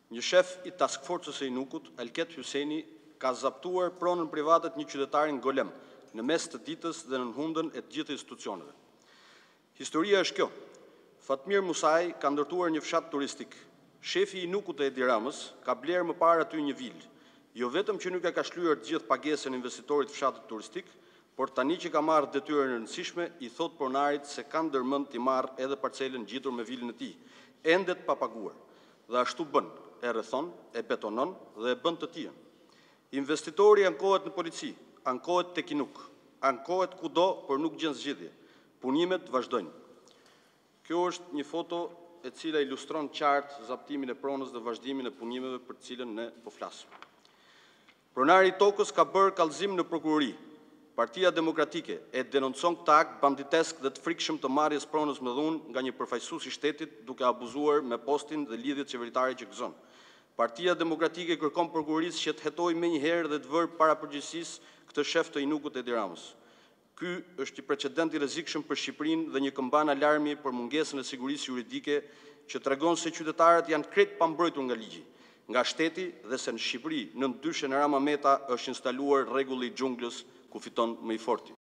Një shef i task force-së së Inukut, Alket Hyseni, ka zaptuar pronën private të një qytetarin golem në mes të ditës dhe në hundën e të gjithë institucioneve. Historia është kjo. Fatmir Musaj ka ndërtuar një fshat turistik. Shefi i Inukut e Edi Ramës ka blerë më parë aty një vilë. Jo vetëm që nuk e ka shlyer të gjithë pagesën investitorit fshatit turistik, por tani që ka marrë detyrën e rëndësishme, i thot pronarit se ka ndërmend t'i marrë edhe parcelën gjitur me vilën e tij, ende të papaguar. Dhe ashtu bën, e rrethon, e betonon dhe e bën të tijën. Investitori ankohet në polici, ankohet tek Inuk, ankohet kudo, por nuk gjen zgjidhje. Punimet vazhdojnë. Kjo është një foto e cila ilustron qartë zaptimin e pronës dhe vazhdimin e punimeve për të cilën ne po flasim. Pronari i tokës ka bërë kallëzim në prokurori. Partia Demokratike e denoncon këtë akt banditesk dhe të frikshëm të marrjes pronës me dhunë nga një përfaqësues i shtetit duke abuzuar me postin dhe lidhjet qeveritare që gëzon. Partia Demokratike kërkon prokurorisë që të hetojë menjëherë dhe të vërë para përgjegjësisë këtë shef të Inukut Edi Ramës. Ky është një precedent i rrezikshëm për Shqipërinë dhe një këmban alarmi për mungesën e sigurisë juridike që tregon se qytetarët janë krejt pambrojtur nga ligji, nga shteti dhe se në Shqipëri, nën dyshen e Rama Meta, është instaluar rregulli i xhunglës ku fiton më i forti.